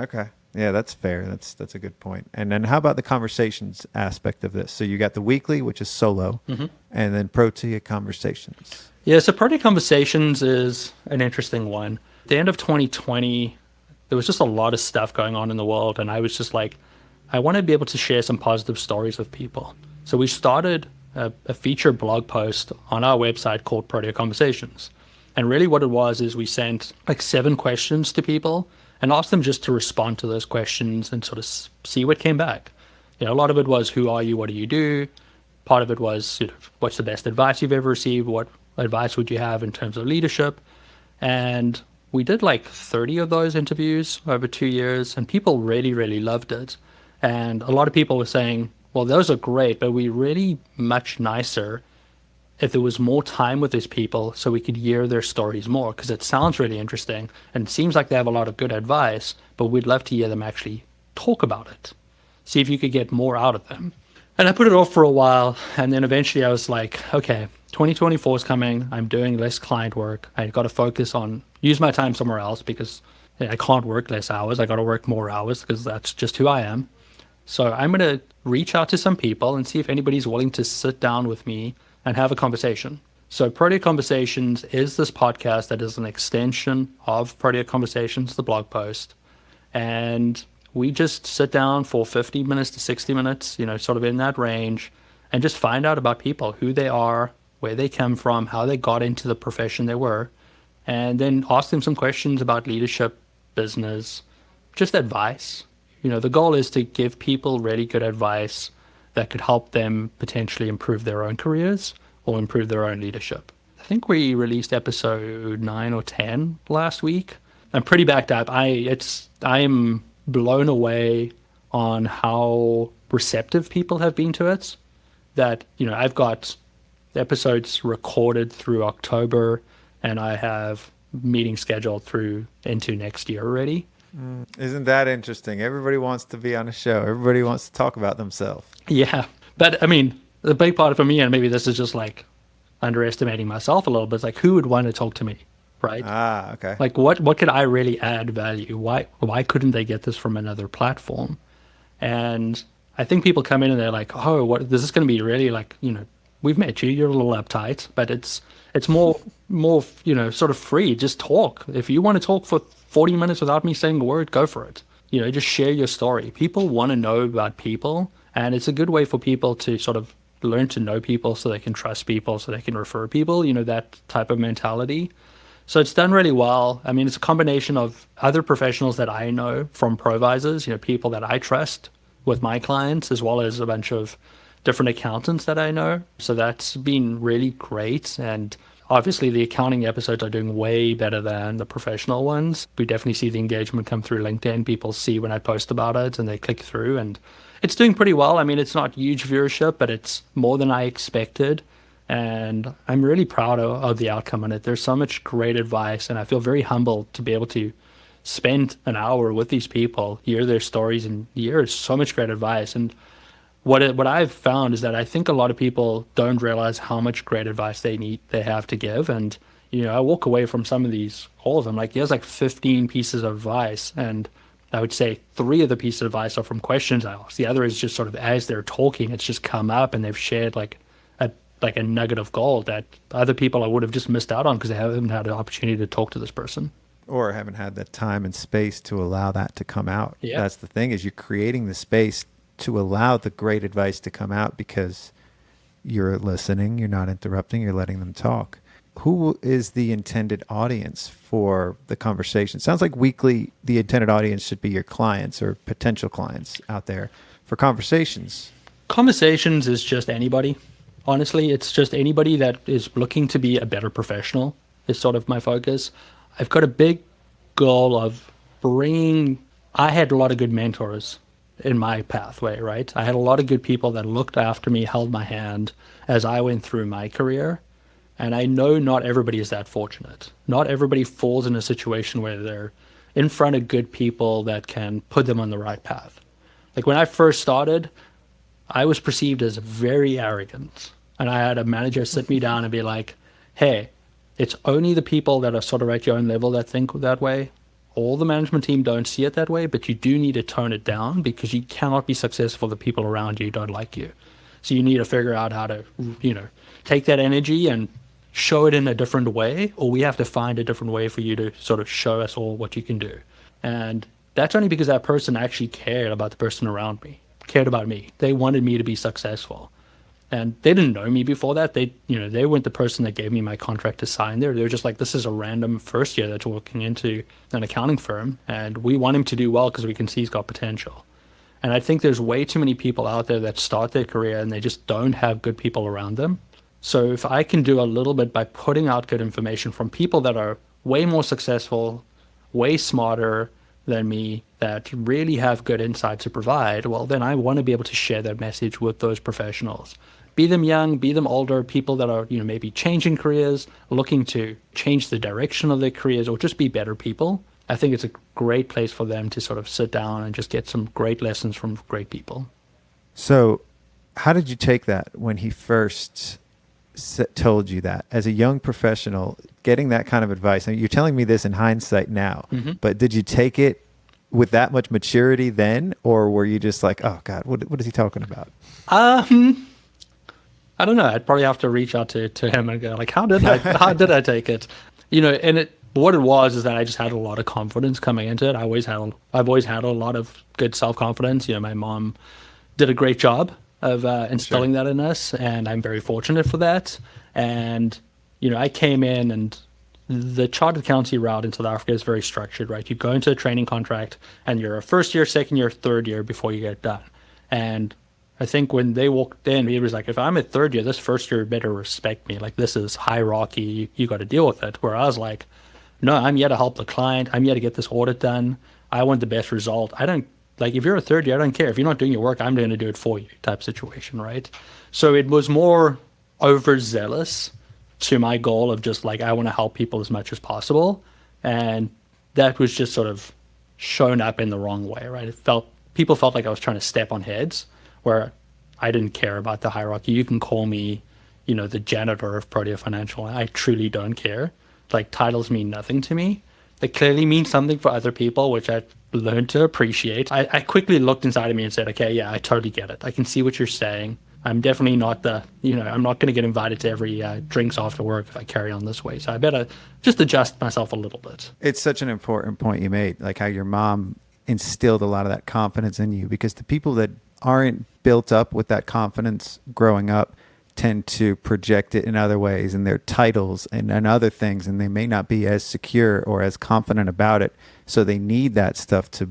Okay. Yeah, that's fair. That's a good point. And then how about the conversations aspect of this? So you got the weekly, which is solo, and then Protea Conversations. Yeah, so Protea Conversations is an interesting one. At the end of 2020, there was just a lot of stuff going on in the world, and I was just I want to be able to share some positive stories with people. So we started a featured blog post on our website called Protea Conversations. And really what it was is we sent 7 questions to people and asked them just to respond to those questions and sort of see what came back. A lot of it was, who are you? What do you do? Part of it was, what's the best advice you've ever received? What advice would you have in terms of leadership? And we did 30 of those interviews over 2 years, and people really, really loved it. And a lot of people were saying, well, those are great, but we're really much nicer if there was more time with these people so we could hear their stories more, because it sounds really interesting and it seems like they have a lot of good advice, but we'd love to hear them actually talk about it, see if you could get more out of them. And I put it off for a while, and then eventually I was like, okay, 2024 is coming, I'm doing less client work, I got to focus on, use my time somewhere else, because I can't work less hours, I got to work more hours because that's just who I am. So I'm going to reach out to some people and see if anybody's willing to sit down with me and have a conversation. So Protea Conversations is this podcast that is an extension of Protea Conversations, the blog post. And we just sit down for 50 minutes to 60 minutes, sort of in that range, and just find out about people, who they are, where they come from, how they got into the profession they were, and then ask them some questions about leadership, business, just advice. The goal is to give people really good advice that could help them potentially improve their own careers or improve their own leadership. I think we released episode 9 or 10 last week. I'm pretty backed up. I am blown away on how receptive people have been to it. That, I've got episodes recorded through October, and I have meetings scheduled through into next year already. Isn't that interesting? Everybody wants to be on a show. Everybody wants to talk about themselves. Yeah. But I mean, the big part for me, and maybe this is just like underestimating myself a little bit, is like, who would want to talk to me? Right? Okay. Like, what could I really add value? Why couldn't they get this from another platform? And I think people come in and they're like, oh, what, this is going to be really like, we've met you, you're a little uptight, but it's more, sort of free. Just talk. If you want to talk for 40 minutes without me saying a word, go for it. Just share your story. People want to know about people, and it's a good way for people to sort of learn to know people so they can trust people, so they can refer people, that type of mentality. So it's done really well. I mean, it's a combination of other professionals that I know from Provisors, people that I trust with my clients, as well as a bunch of different accountants that I know. So that's been really great. And obviously the accounting episodes are doing way better than the professional ones. We definitely see the engagement come through LinkedIn. People see when I post about it and they click through, and it's doing pretty well. I mean, it's not huge viewership, but it's more than I expected. And I'm really proud of the outcome on it. There's so much great advice, and I feel very humbled to be able to spend an hour with these people, hear their stories, and hear so much great advice. And what I've found is that I think a lot of people don't realize how much great advice they have to give. And, I walk away from some of these, all of them, like here's like 15 pieces of advice. And I would say 3 of the pieces of advice are from questions I asked. The other is just sort of as they're talking, it's just come up and they've shared like a nugget of gold that other people I would have just missed out on because they haven't had an opportunity to talk to this person. Or haven't had the time and space to allow that to come out. Yeah. That's the thing, is you're creating the space to allow the great advice to come out because you're listening, you're not interrupting, you're letting them talk. Who is the intended audience for the conversation? Sounds like weekly, the intended audience should be your clients or potential clients out there for conversations. Conversations is just anybody. Honestly, it's just anybody that is looking to be a better professional is sort of my focus. I've got a big goal of I had a lot of good mentors in my pathway, right? I had a lot of good people that looked after me, held my hand as I went through my career. And I know not everybody is that fortunate. Not everybody falls in a situation where they're in front of good people that can put them on the right path. Like when I first started, I was perceived as very arrogant. And I had a manager sit me down and be like, hey, it's only the people that are sort of at your own level that think that way. All the management team don't see it that way, but you do need to tone it down because you cannot be successful if the people around you don't like you. So you need to figure out how to, take that energy and show it in a different way, or we have to find a different way for you to sort of show us all what you can do. And that's only because that person actually cared about the person around me, cared about me. They wanted me to be successful. And they didn't know me before that. They weren't the person that gave me my contract to sign there. They were just like, this is a random first year that's working into an accounting firm, and we want him to do well because we can see he's got potential. And I think there's way too many people out there that start their career and they just don't have good people around them. So if I can do a little bit by putting out good information from people that are way more successful, way smarter than me, that really have good insight to provide, well, then I want to be able to share that message with those professionals. Be them young, be them older, people that are, maybe changing careers, looking to change the direction of their careers, or just be better people. I think it's a great place for them to sort of sit down and just get some great lessons from great people. So how did you take that when he first told you that as a young professional, getting that kind of advice? I mean, you're telling me this in hindsight now, but did you take it with that much maturity then, or were you just like, oh God, what is he talking about? I don't know. I'd probably have to reach out to him and go like, how did I take it? And what it was is that I just had a lot of confidence coming into it. I've always had a lot of good self-confidence. My mom did a great job of instilling that in us, and I'm very fortunate for that. And I came in, and the chartered accountancy route in South Africa is very structured, right? You go into a training contract and you're a first year, second year, third year before you get done. And I think when they walked in, he was like, if I'm a third year, this first year better respect me. Like, this is hierarchy. You got to deal with it. Where I was like, no, I'm here to help the client. I'm here to get this audit done. I want the best result. I don't, like, if you're a third year, I don't care. If you're not doing your work, I'm going to do it for you type situation, right? So it was more overzealous to my goal of just like, I want to help people as much as possible. And that was just sort of shown up in the wrong way, right? People felt like I was trying to step on heads, where I didn't care about the hierarchy. You can call me, the janitor of Protea Financial. I truly don't care. Like, titles mean nothing to me. They clearly mean something for other people, which I learned to appreciate. I quickly looked inside of me and said, okay, yeah, I totally get it. I can see what you're saying. I'm definitely not I'm not going to get invited to every drinks after work if I carry on this way. So I better just adjust myself a little bit. It's such an important point you made, like how your mom instilled a lot of that confidence in you, because the people that aren't built up with that confidence growing up tend to project it in other ways, in their titles and other things, and they may not be as secure or as confident about it. So they need that stuff to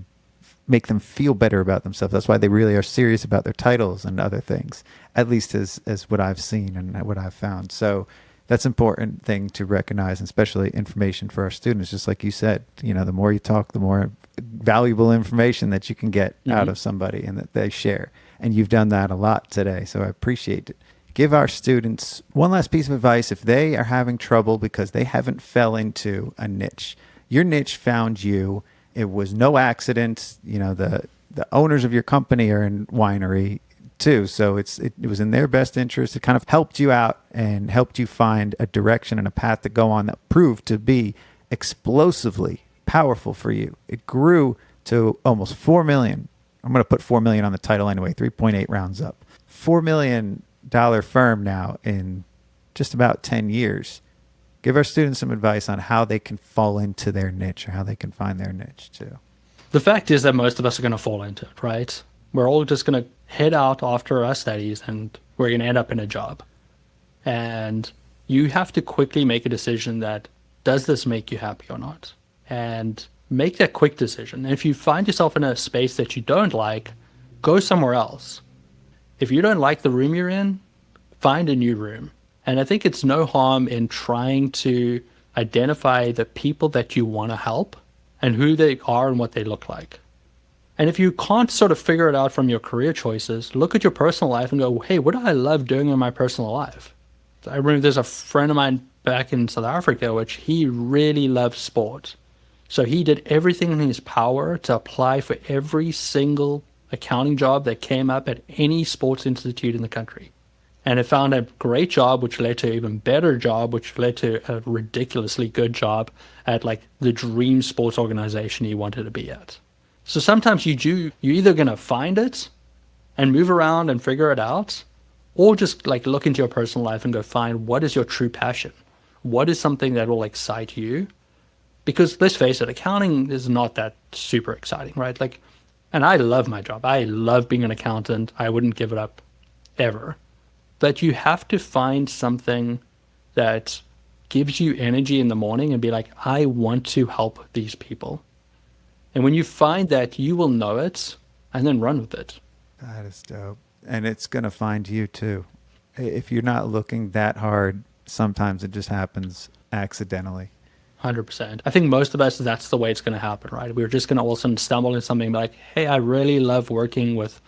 make them feel better about themselves. That's why they really are serious about their titles and other things, at least as what I've seen and what I've found. So that's an important thing to recognize, and especially information for our students. Just like you said, the more you talk, the more valuable information that you can get out of somebody and that they share. And you've done that a lot today, so I appreciate it. Give our students one last piece of advice if they are having trouble because they haven't fell into a niche. Your niche found you. It was no accident. The owners of your company are in winery too. So it was in their best interest. It kind of helped you out and helped you find a direction and a path to go on that proved to be explosively powerful for you. It grew to almost 4 million. I'm going to put 4 million on the title anyway, 3.8 rounds up. $4 million firm now in just about 10 years. Give our students some advice on how they can fall into their niche or how they can find their niche too. The fact is that most of us are going to fall into it, right? We're all just going to head out after our studies and we're going to end up in a job. And you have to quickly make a decision that, does this make you happy or not? And make that quick decision. And if you find yourself in a space that you don't like, go somewhere else. If you don't like the room you're in, find a new room. And I think it's no harm in trying to identify the people that you want to help and who they are and what they look like. And if you can't sort of figure it out from your career choices, look at your personal life and go, hey, what do I love doing in my personal life? I remember there's a friend of mine back in South Africa, which he really loved sport. So he did everything in his power to apply for every single accounting job that came up at any sports institute in the country. And it found a great job, which led to an even better job, which led to a ridiculously good job at like the dream sports organization he wanted to be at. So sometimes you're either going to find it and move around and figure it out, or just like look into your personal life and go find what is your true passion. What is something that will excite you? Because let's face it, accounting is not that super exciting, right? And I love my job. I love being an accountant. I wouldn't give it up ever. But you have to find something that gives you energy in the morning and be like, I want to help these people. And when you find that, you will know it and then run with it. That is dope. And it's going to find you too. If you're not looking that hard, sometimes it just happens accidentally. 100%. I think most of us, that's the way it's going to happen, right? We're just going to all of a sudden stumble into something like, hey, I really love working with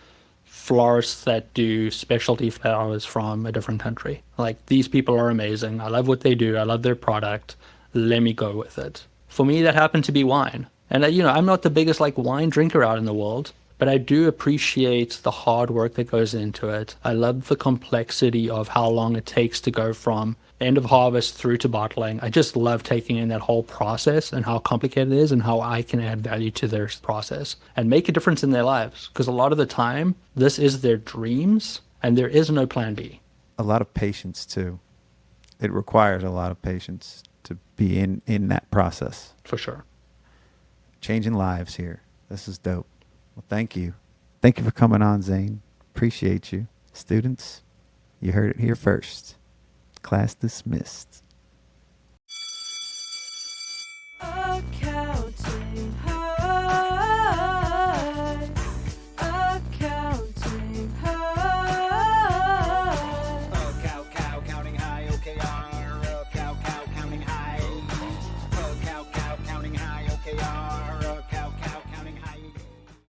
florists that do specialty flowers from a different country. Like, these people are amazing. I love what they do. I love their product. Let me go with it. For me, that happened to be wine. And, I'm not the biggest wine drinker out in the world, but I do appreciate the hard work that goes into it. I love the complexity of how long it takes to go from end of harvest through to bottling. I just love taking in that whole process and how complicated it is and how I can add value to their process and make a difference in their lives. Because a lot of the time, this is their dreams and there is no plan B. A lot of patience too. It requires a lot of patience to be in that process. For sure. Changing lives here. This is dope. Well, thank you. Thank you for coming on, Zane. Appreciate you. Students, you heard it here first. Class dismissed.